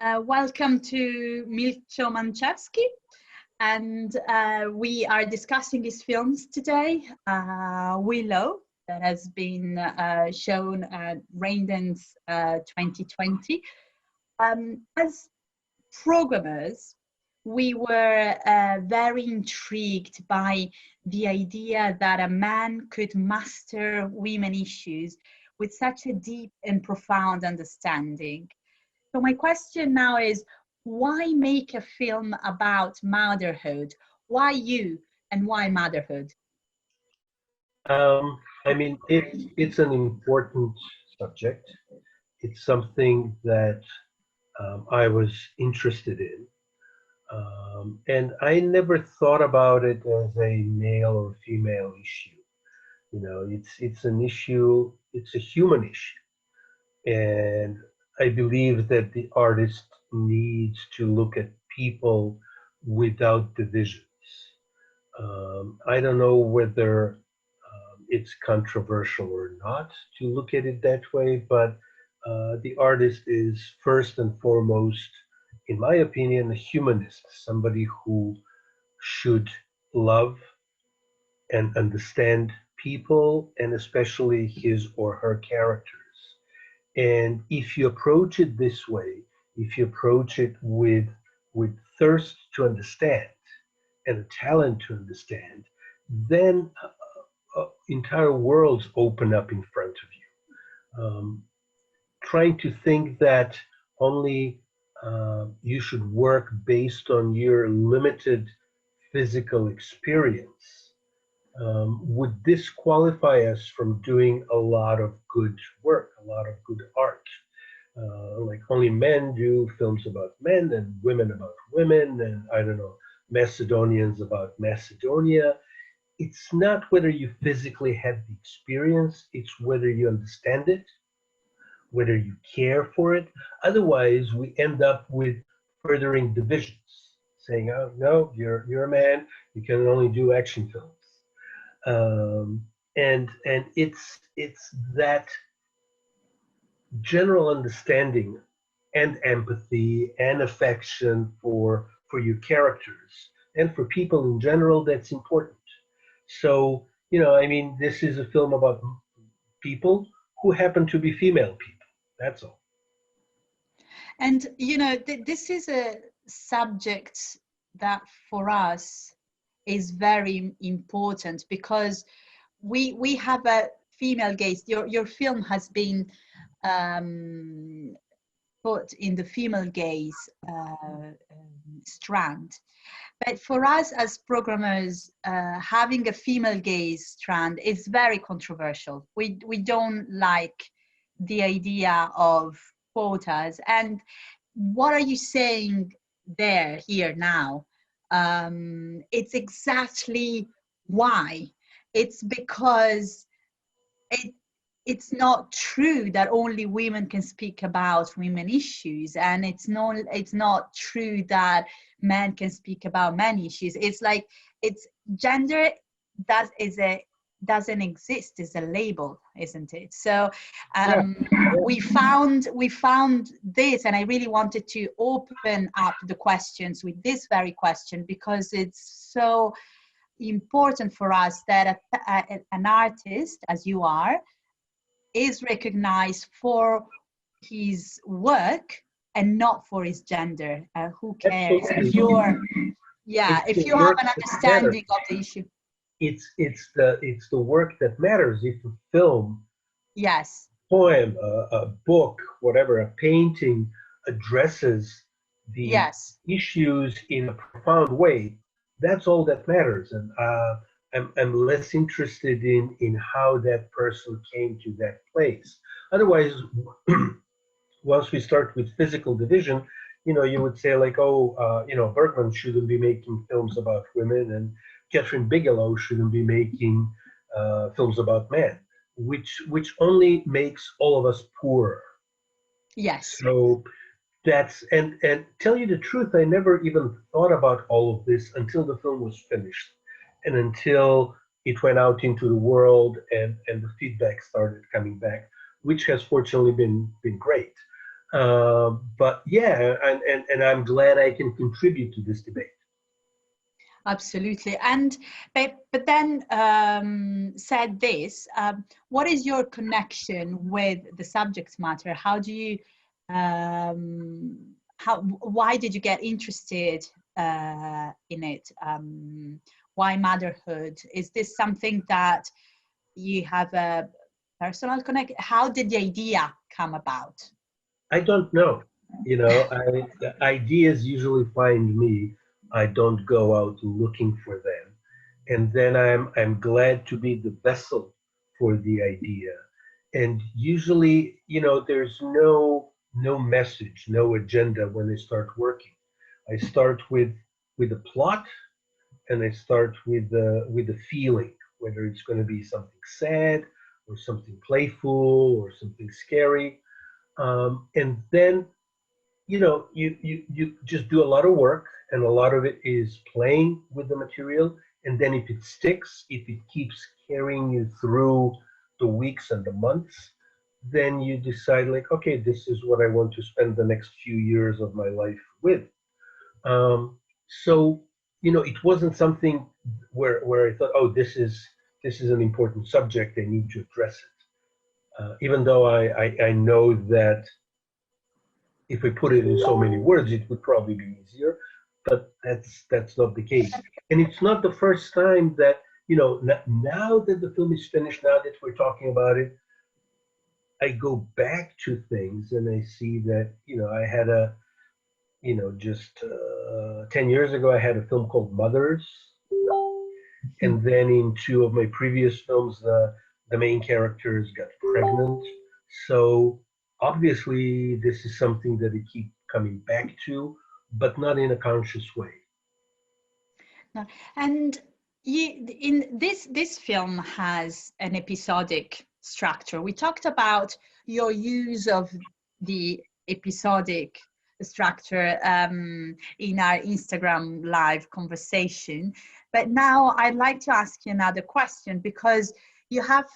Welcome to Milcho Manchevsky, and we are discussing his films today. Willow, that has been shown at Raindance 2020. As programmers, we were very intrigued by the idea that a man could master women issues with such a deep and profound understanding. So my question now is, why make a film about motherhood? Why you and why motherhood? It's an important subject. It's something that I was interested in. And I never thought about it as a male or female issue. You know, it's an issue, it's a human issue. And I believe that the artist needs to look at people without divisions. I don't know whether it's controversial or not to look at it that way, but the artist is first and foremost, in my opinion, a humanist, somebody who should love and understand people, and especially his or her characters. And if you approach it this way, if you approach it with thirst to understand and a talent to understand, then entire worlds open up in front of you. Trying to think that only you should work based on your limited physical experience would disqualify us from doing a lot of good work, a lot of good art. Like only men do films about men and women about women, and I don't know, Macedonians about Macedonia. It's not whether you physically had the experience, it's whether you understand it, whether you care for it. Otherwise, we end up with furthering divisions, saying, oh, no, you're a man, you can only do action films. And it's that general understanding and empathy and affection for your characters and for people in general that's important. So, this is a film about people who happen to be female people. That's all. And, this is a subject that for us is very important because we have a female gaze. Your film has been put in the female gaze strand. But for us as programmers, having a female gaze strand is very controversial. We don't like the idea of quotas. And what are you saying here now? It's exactly why. It's because it's not true that only women can speak about women issues, and it's not true that men can speak about men issues. It's like it's gender doesn't exist as a label, isn't it? So we found this, and I really wanted to open up the questions with this very question because it's so important for us that an artist, as you are, is recognized for his work and not for his gender. Who cares? Absolutely. If you have an understanding of the issue. It's the work that matters. If a film, yes, poem, a book, whatever, a painting addresses the issues in a profound way, that's all that matters. And I'm less interested in how that person came to that place. Otherwise, once we start with physical division, you would say like, Bergman shouldn't be making films about women, and Catherine Bigelow shouldn't be making films about men, which only makes all of us poorer. Yes. So that's and tell you the truth, I never even thought about all of this until the film was finished, and until it went out into the world and the feedback started coming back, which has fortunately been great. But yeah, and I'm glad I can contribute to this debate. Absolutely. And but then said this, what is your connection with the subject matter? How do you why did you get interested in it? Why motherhood? Is this something that you have a personal connect? How did the idea come about? I don't know. The ideas usually find me. I don't go out looking for them. And then I'm glad to be the vessel for the idea. And usually, there's no message, no agenda when I start working. I start with a plot, and I start with the feeling, whether it's going to be something sad or something playful or something scary. And then you just do a lot of work, and a lot of it is playing with the material. And then if it sticks, if it keeps carrying you through the weeks and the months, then you decide, like, okay, this is what I want to spend the next few years of my life with. So it wasn't something where I thought, oh, this is an important subject, I need to address it. Even though I know that if we put it in so many words, it would probably be easier, but that's not the case. And it's not the first time that, now that the film is finished, now that we're talking about it, I go back to things and I see that, I had just 10 years ago, I had a film called Mothers. And then in two of my previous films, the main characters got pregnant. So obviously, this is something that I keep coming back to, but not in a conscious way. No. And in this film has an episodic structure. We talked about your use of the episodic structure in our Instagram live conversation. But now I'd like to ask you another question, because you have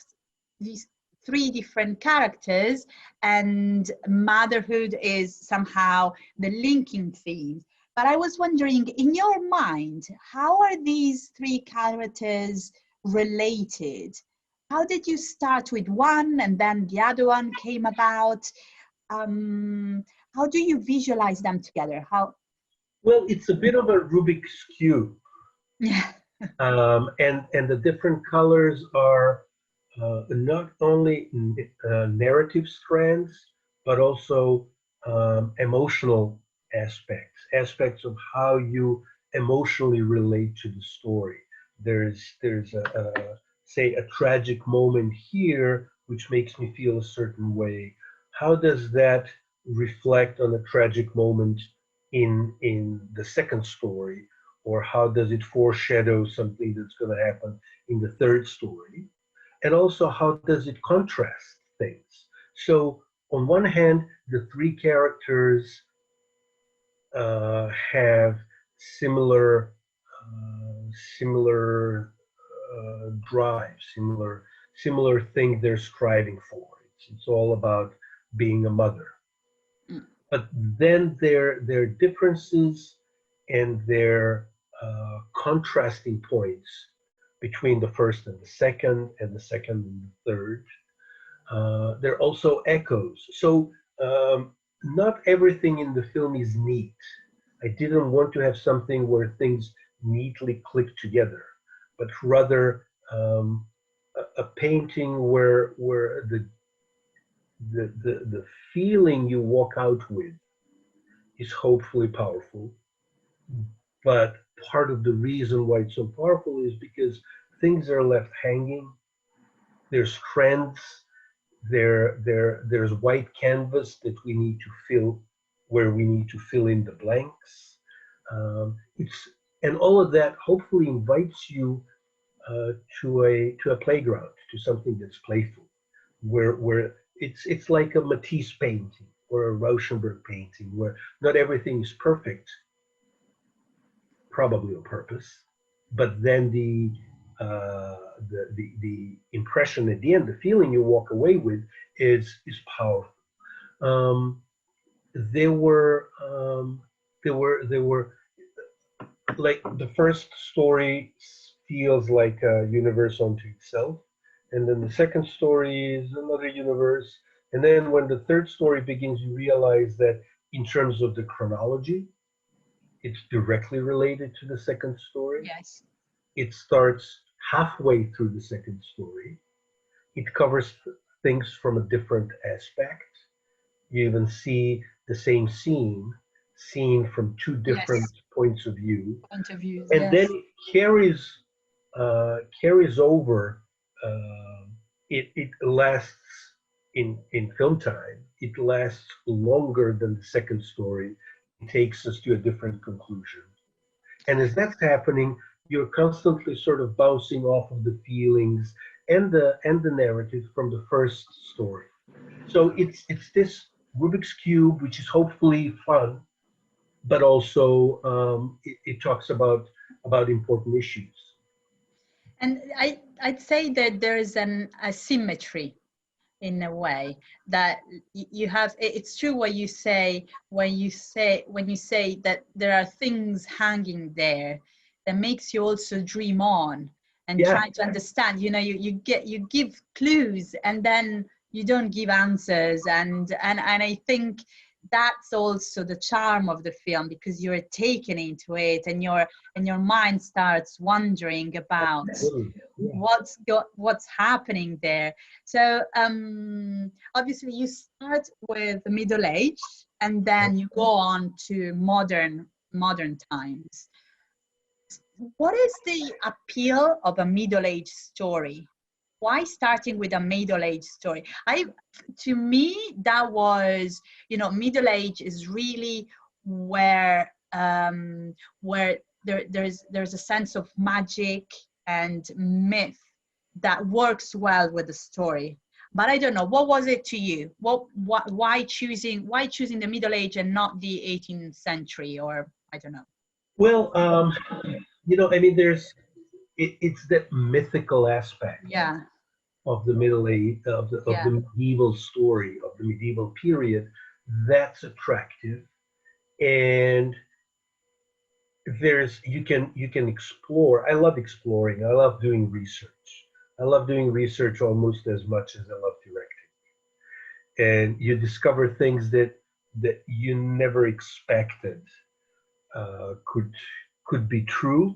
these three different characters, and motherhood is somehow the linking theme. But I was wondering, in your mind, how are these three characters related? How did you start with one and then the other one came about? How do you visualize them together? Well, it's a bit of a Rubik's Cube. Yeah. And the different colors are not only narrative strands, but also emotional aspects of how you emotionally relate to the story. There's say a tragic moment here which makes me feel a certain way. How does that reflect on a tragic moment in the second story, or how does it foreshadow something that's going to happen in the third story? And also, how does it contrast things? So on one hand, the three characters have similar drive, similar thing they're striving for. It's all about being a mother. Mm. But then their differences and their contrasting points between the first and the second and the third. They're also echoes. So not everything in the film is neat. I didn't want to have something where things neatly click together, but rather a painting where the feeling you walk out with is hopefully powerful. But part of the reason why it's so powerful is because things are left hanging. There's trends. There's white canvas that we need to fill, where we need to fill in the blanks. And all of that hopefully invites you to a playground, to something that's playful, where it's like a Matisse painting or a Rauschenberg painting, where not everything is perfect, probably on purpose, but then the impression at the end, the feeling you walk away with is powerful. there were there were like the first story feels like a universe unto itself, and then the second story is another universe, and then when the third story begins, you realize that in terms of the chronology, it's directly related to the second story. Yes. It starts halfway through the second story. It covers things from a different aspect. You even see the same scene seen from two different Yes. points of view, Point of views. and then Yes. it carries over. It lasts in film time. It lasts longer than the second story. It takes us to a different conclusion. And as that's happening, you're constantly sort of bouncing off of the feelings and the narrative from the first story. So it's this Rubik's Cube, which is hopefully fun, but also it talks about important issues. And I'd say that there is an asymmetry in a way that you have. It's true what you say when you say that there are things hanging there that makes you also dream on and Yeah, try to understand. You give clues and then you don't give answers, and I think that's also the charm of the film, because you're taken into it and your mind starts wondering about absolutely. Yeah. what's happening there. So obviously you start with the Middle Age and then you go on to modern times. What is the appeal of a Middle Age story? Why starting with a Middle Age story? To me, that was, Middle Age is really where there's a sense of magic and myth that works well with the story. But I don't know, what was it to you? Why choosing the Middle Age and not the 18th century, or I don't know? Well, I mean, it's that mythical aspect Yeah, of the Middle Age, of yeah, the medieval story, of the medieval period, that's attractive. And you can explore. I love exploring. I love doing research. I love doing research almost as much as I love directing. And you discover things that you never expected could be true,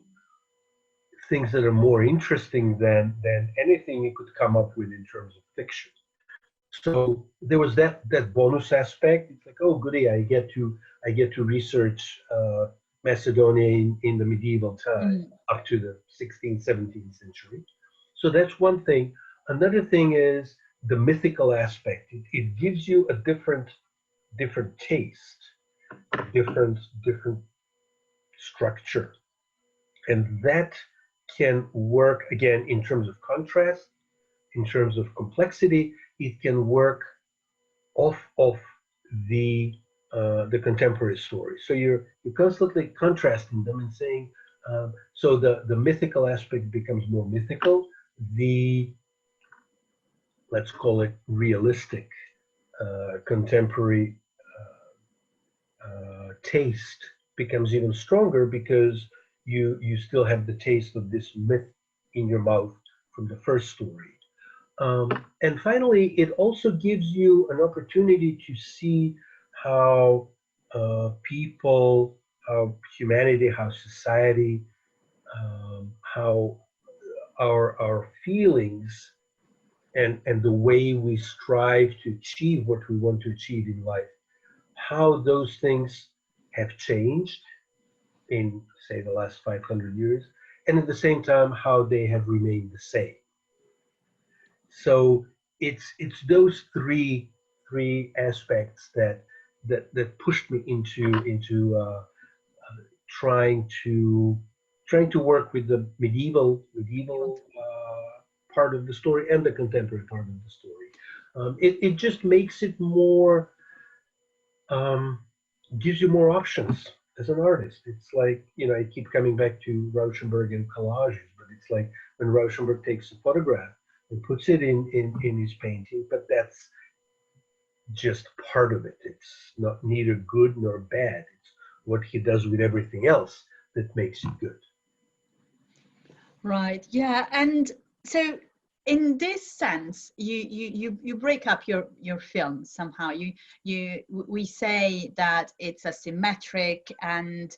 things that are more interesting than anything you could come up with in terms of fiction. So there was that bonus aspect. It's like, oh goody, I get to research Macedonia in the medieval time mm, up to the 16th, 17th century. So that's one thing. Another thing is the mythical aspect. It gives you a different taste, different structure, and that can work again in terms of contrast, in terms of complexity. It can work off the contemporary story. So you're constantly contrasting them and saying, so the mythical aspect becomes more mythical. The, let's call it, realistic contemporary taste becomes even stronger, because you still have the taste of this myth in your mouth from the first story. And finally, it also gives you an opportunity to see how people, how humanity, how society, how our feelings and the way we strive to achieve what we want to achieve in life, how those things have changed in, say, the last 500 years, and at the same time, how they have remained the same. So it's those three aspects that pushed me into trying to work with the medieval part of the story and the contemporary part of the story. It just makes it more, um, gives you more options as an artist. It's like, I keep coming back to Rauschenberg and collages, but it's like when Rauschenberg takes a photograph and puts it in his painting, but just part of it. It's not neither good nor bad. It's what he does with everything else that makes it good. Right. Yeah. And so in this sense, you break up your film somehow. We say that it's asymmetric, and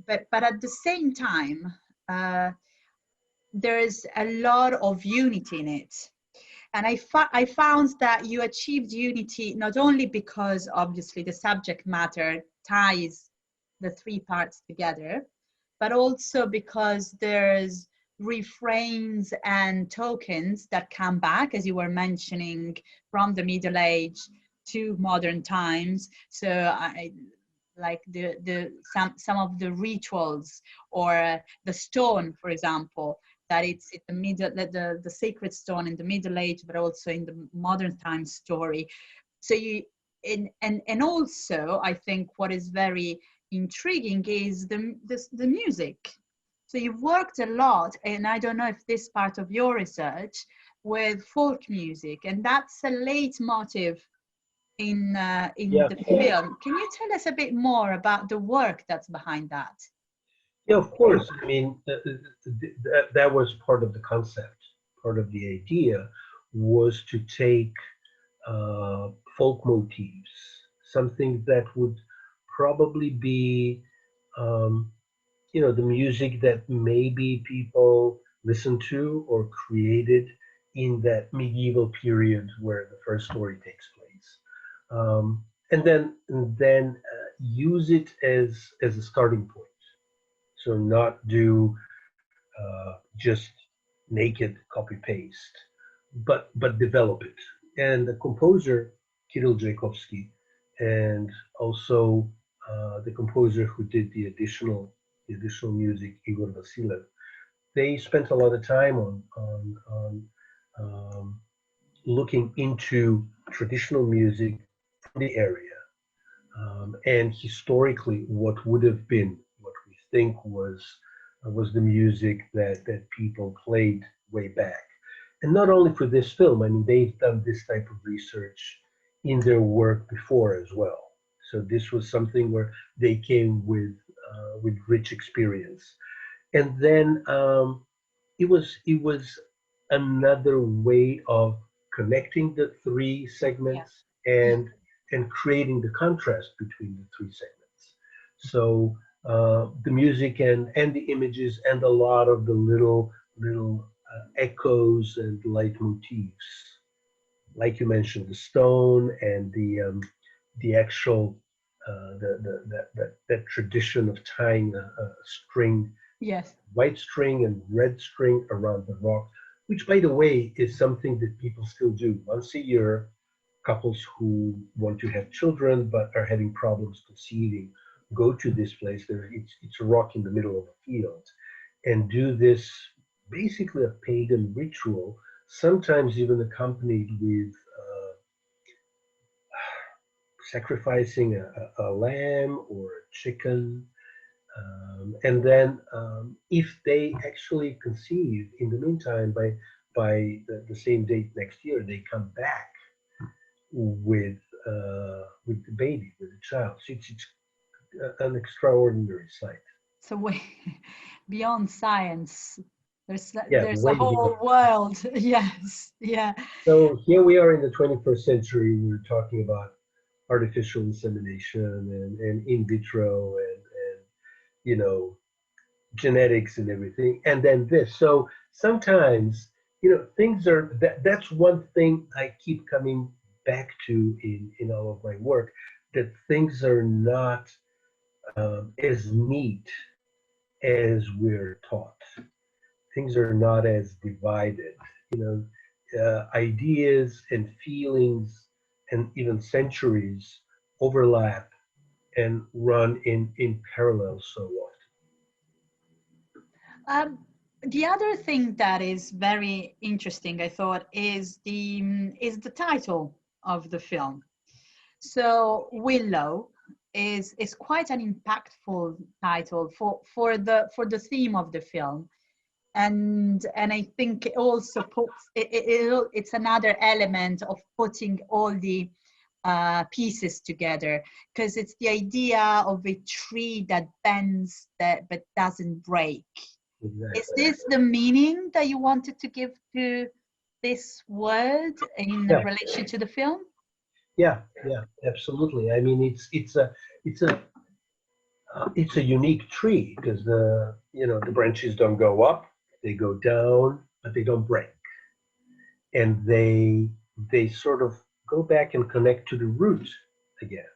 but at the same time, there's a lot of unity in it. And I found that you achieved unity not only because obviously the subject matter ties the three parts together, but also because there's refrains and tokens that come back, as you were mentioning, from the Middle Age to modern times. So I like the some of the rituals, or the stone, for example, that it's in the middle, the sacred stone in the Middle Age, but also in the modern time story. So and also I think what is very intriguing is the music. So you've worked a lot, and I don't know if this part of your research, with folk music, and that's a leitmotiv in Yeah, the film. Can you tell us a bit more about the work that's behind that? yeah, of course. I mean, that was part of the concept. Part of the idea was to take uh, folk motifs, something that would probably be, um, the music that maybe people listened to or created in that medieval period where the first story takes place, and then use it as a starting point. So not do just naked copy paste, but develop it. And the composer Kirill Tchaikovsky, and also the composer who did the additional music, Igor Vasilev, they spent a lot of time on looking into traditional music from the area, and historically what would have been what we think was the music that people played way back. And not only for this film, I mean, they've done this type of research in their work before as well. So this was something where they came with rich experience. And then it was another way of connecting the three Yeah. segments, Yeah. and creating the contrast between the three segments. So the music and the images and a lot of the little echoes and leitmotifs, like you mentioned, the stone and the actual that tradition of tying a string, Yes. white string and red string around the rock, which, by the way, is something that people still do once a year. Couples who want to have children but are having problems conceiving go to this place. It's a rock in the middle of a field, and do this, basically a pagan ritual, sometimes even accompanied with sacrificing a lamb or a chicken. And then, if they actually conceive in the meantime, by the same date next year, they come back with the baby, with the child. So it's an extraordinary sight. So way beyond science, Yeah, there's a way whole beyond. world. Yes. Yeah. So here we are in the 21st century. We're talking about artificial insemination and in vitro and you know genetics and everything, and then this. So sometimes, things are that's one thing I keep coming back to in all of my work, that things are not as neat as we're taught. Things are not as divided. Ideas and feelings and even centuries overlap and run in parallel so often. The other thing that is very interesting, I thought, is the title of the film. So Willow is quite an impactful title for the theme of the film. and I think it also puts it's another element of putting all the pieces together, because it's the idea of a tree that bends but doesn't break. Exactly. Is this the meaning that you wanted to give to this word in Yeah. relation to the film? Yeah, yeah, absolutely. I mean, it's a it's a unique tree because the branches don't go up, they go down, but they don't break, and they sort of go back and connect to the root again,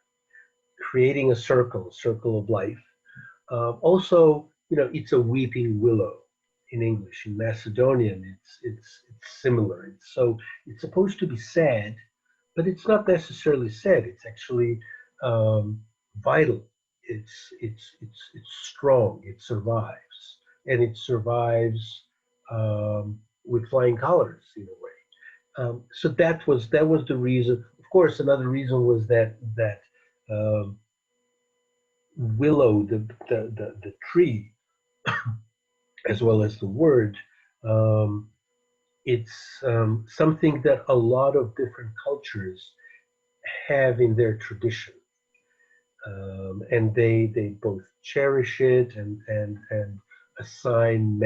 creating a circle of life. Also, it's a weeping willow in English. In Macedonian, it's similar. It's supposed to be sad, but it's not necessarily sad. It's actually vital. It's strong. It survives, and it survives with flying colors in a way. So that was the reason. Of course, another reason was that um, willow, the tree, as well as the word, um, it's something that a lot of different cultures have in their tradition, and they both cherish it and assign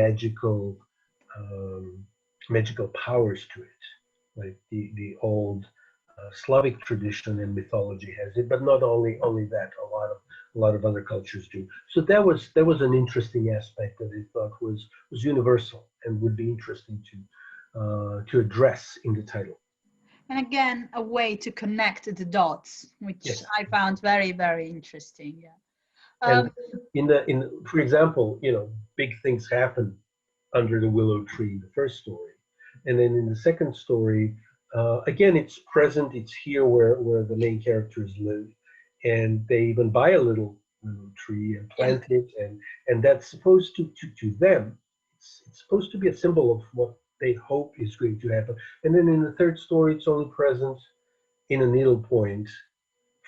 um, magical powers to it, like the old Slavic tradition and mythology has it, but not only that, a lot of other cultures do. So that was an interesting aspect that I thought was universal and would be interesting to address in the title. And again, a way to connect the dots, which Yes, I found very, very interesting. Yeah. and for example, big things happen under the willow tree in the first story, and then in the second story, again, it's present. It's here where the main characters live, and they even buy a little willow tree and Yeah. plant it, and that's supposed to them. It's supposed to be a symbol of what they hope is going to happen. And then in the third story, it's only present in a needlepoint,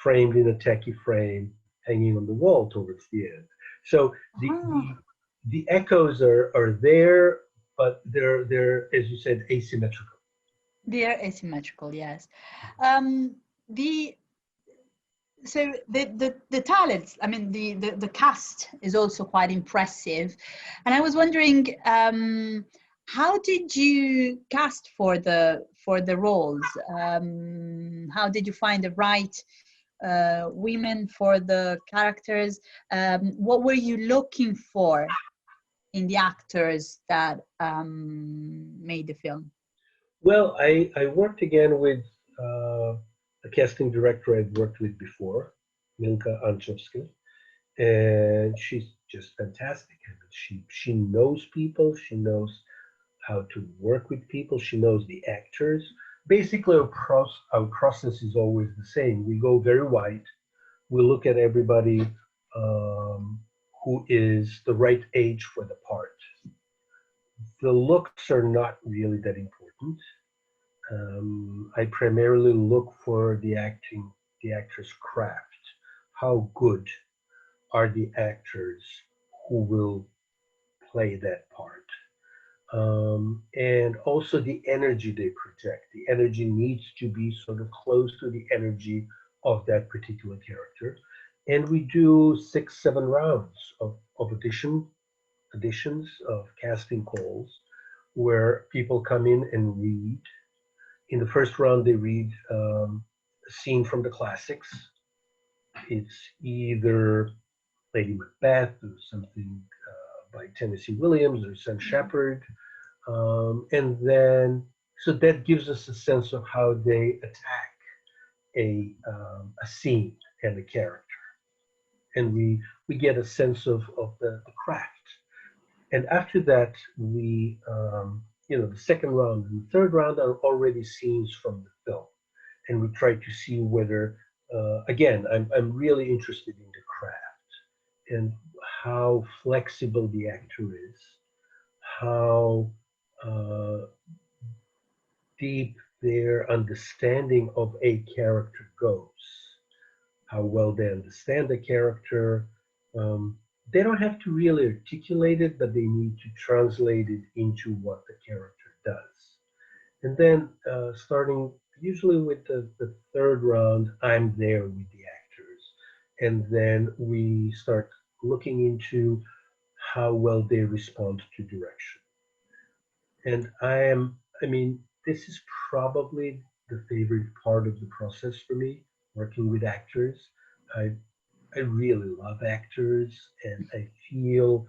framed in a tacky frame, hanging on the wall towards the end. So the Oh, the, the echoes are there, but they're, as you said, asymmetrical. they're asymmetrical, yes. Um, the so the talents, I mean the cast is also quite impressive, and I was wondering, how did you cast for the roles? How did you find the right women for the characters? What were you looking for in the actors that made the film? Well, I worked again with a casting director I'd worked with before, Milka Anchowska, and she's just fantastic. I mean, she knows people. She knows how to work with people. She knows the actors. Basically, our process is always the same. We go very wide. We look at everybody who is the right age for the part. The looks are not really that important. I primarily look for the actor's craft. How good are the actors who will play that part? And also the energy they project. The energy needs to be sort of close to the energy of that particular character. And we do 6, 7 rounds of auditions of casting calls where people come in and read. In the first round, they read a scene from the classics. It's either Lady Macbeth or something by Tennessee Williams or Sam Shepard. And then, so that gives us a sense of how they attack a scene and a character. And we get a sense of the craft. And after that, the second round and the third round are already scenes from the film. And we try to see whether, again, I'm really interested in the craft and how flexible the actor is, how uh, deep their understanding of a character goes, how well they understand the character, um, they don't have to really articulate it, but they need to translate it into what the character does. And then starting usually with the third round, I'm there with the actors. And then we start looking into how well they respond to direction. And I mean, this is probably the favorite part of the process for me, working with actors. I, I really love actors, and I feel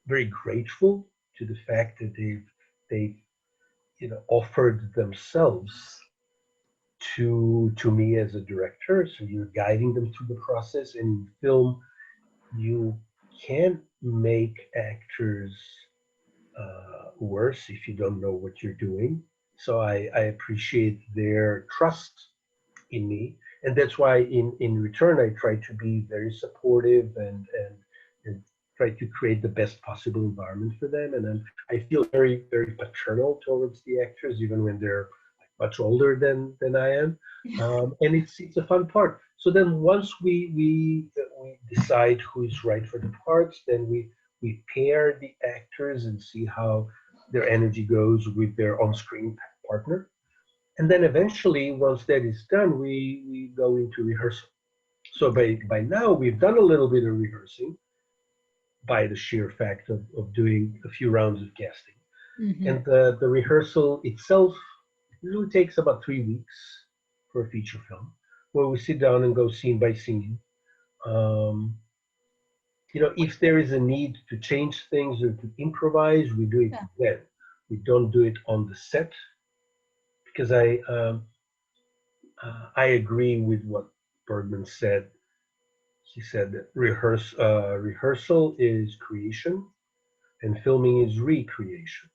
very grateful to the fact that they've offered themselves to me as a director. So you're guiding them through the process. And in film, you can't make actors worse if you don't know what you're doing. So I appreciate their trust in me, and that's why in return I try to be very supportive and try to create the best possible environment for them. And then I feel very paternal towards the actors, even when they're much older than I am. And it's a fun part. So then once we decide who is right for the parts, then we pair the actors and see how their energy goes with their on-screen partner. And then eventually, once that is done, we go into rehearsal. So by now, we've done a little bit of rehearsing by the sheer fact of doing a few rounds of casting. Mm-hmm. And the rehearsal itself usually takes about 3 weeks for a feature film, where we sit down and go scene by scene. Um, if there is a need to change things or to improvise, we do it Yeah. then. We don't do it on the set, because I agree with what Bergman said. He said that rehearsal is creation and filming is recreation.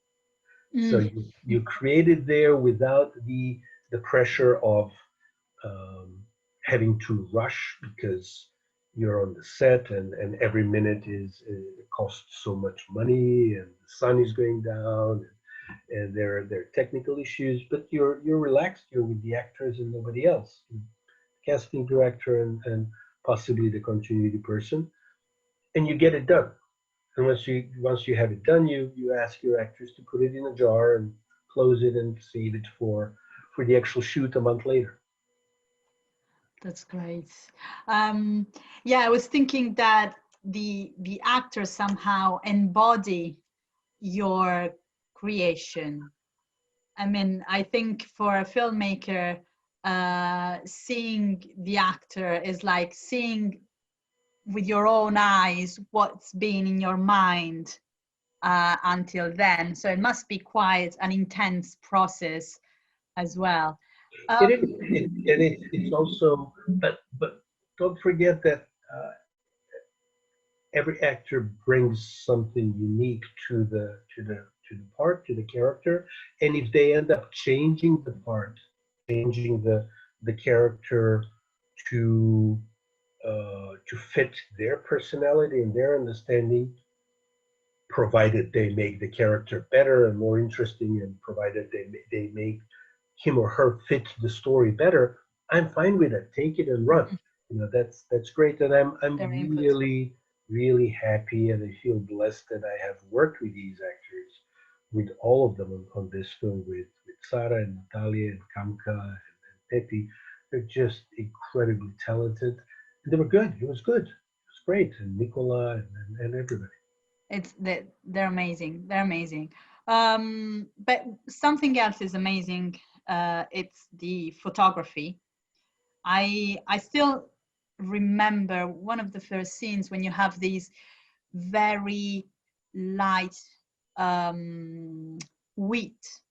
So Mm. you create it there without the pressure of um, having to rush because you're on the set, and every minute it costs so much money, and the sun is going down, and there are technical issues, but you're relaxed. You're with the actors and nobody else, casting director and possibly the continuity person, and you get it done. And once you have it done, you ask your actors to put it in a jar and close it and save it for the actual shoot a month later. That's great. Yeah, I was thinking that the actors somehow embody your creation. I mean, I think for a filmmaker, seeing the actor is like seeing with your own eyes what's been in your mind until then. So it must be quite an intense process as well. It is, and it's also, but don't forget that every actor brings something unique to the part, to the character, and if they end up changing the part, changing the character to to fit their personality and their understanding, provided they make the character better and more interesting, and provided they make him or her fit the story better, I'm fine with it. Take it and run. That's great, and I'm Their input. really happy, and I feel blessed that I have worked with these actors, with all of them on this film, with Sarah and Natalia and Kamka and Pepi. They're just incredibly talented. And they were good. It was good. It was great. And Nicola and everybody. They're amazing. They're amazing. But something else is amazing. It's the photography. I still remember one of the first scenes when you have these very light wheat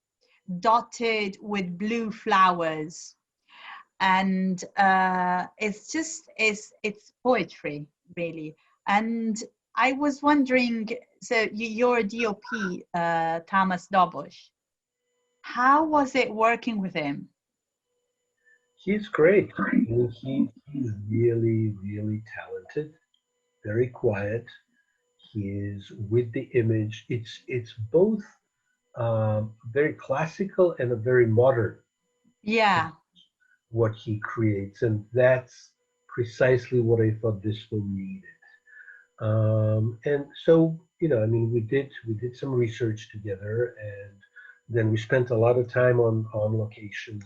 dotted with blue flowers, and it's poetry really. And I was wondering, so you're a DOP, Thomas Dobosh. How was it working with him? He's great. I mean, he's really talented. Very quiet. He is with the image. It's both very classical and a very modern, Yeah. what he creates, and that's precisely what I thought this film needed. And so, I mean, we did some research together, and then we spent a lot of time on locations,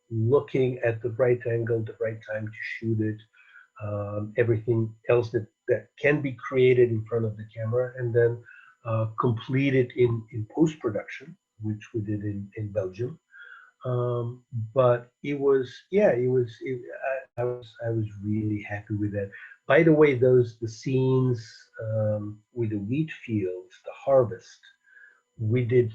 looking at the right angle, the right time to shoot it, everything else that can be created in front of the camera, and then complete it in post production, which we did in Belgium. But it was, yeah, I was really happy with that. By the way, the scenes with the wheat fields, the harvest, we did,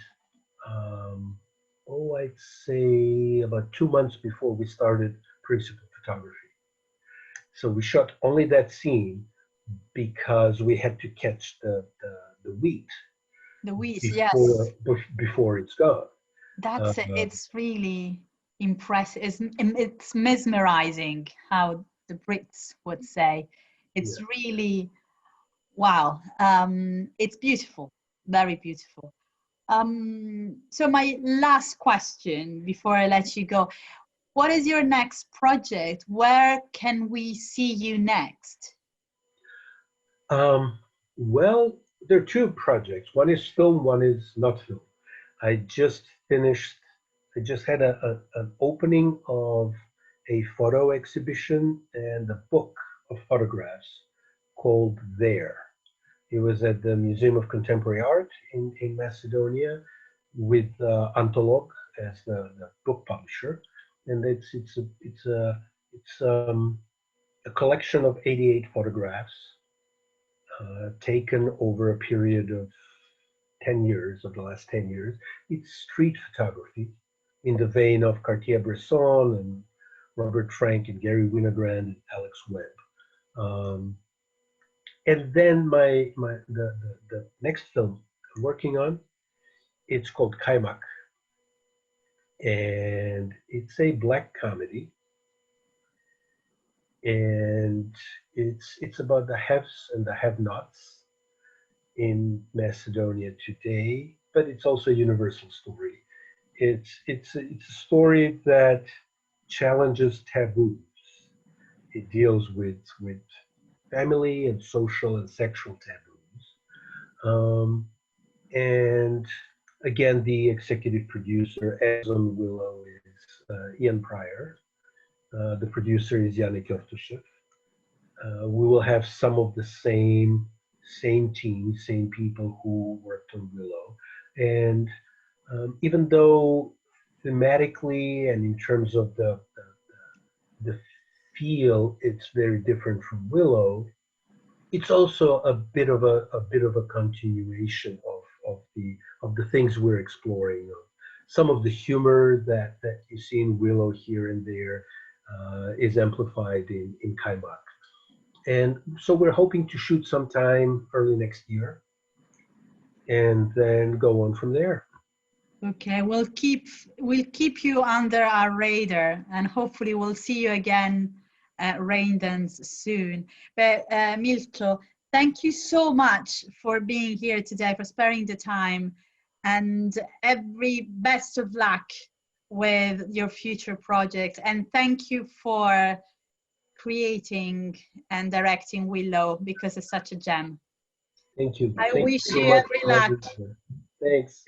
I'd say about 2 months before we started principal photography. So we shot only that scene because we had to catch the wheat The weeds, before yes. before it's gone. Uh, It's really impressive. It's mesmerizing, how the Brits would say. It's yeah. really wow. It's beautiful, very beautiful. So my last question before I let you go, what is your next project? Where can we see you next? Um, well, there are two projects. One is film, one is not film. I just finished, I just had an opening of a photo exhibition and a book of photographs called There. It was at the Museum of Contemporary Art in Macedonia with Antolog as the book publisher. And it's a collection of 88 photographs taken over a period of 10 years, of the last 10 years. It's street photography in the vein of Cartier-Bresson and Robert Frank and Gary Winogrand and Alex Webb. Um, and then the next film I'm working on, it's called Kaimak, and it's a black comedy, and it's about the haves and the have-nots in Macedonia today, but it's also a universal story. It's a story that challenges taboos. It deals with family and social and sexual taboos. And again, the executive producer, as on Willow, is Ian Pryor. The producer is Yannick Ortushev. We will have some of the same team, same people who worked on Willow. And even though thematically and in terms of the feel, it's very different from Willow, it's also a bit of a continuation of the things we're exploring. Some of the humor that you see in Willow here and there is amplified in Kaimak. And so we're hoping to shoot sometime early next year and then go on from there. Okay, we'll keep you under our radar, and hopefully we'll see you again at Raindance soon. But Milto, thank you so much for being here today, for sparing the time, and every best of luck with your future project. And thank you for creating and directing Willow, because it's such a gem. Thank you. I Thank you wish so you much every for luck. having me. Thanks.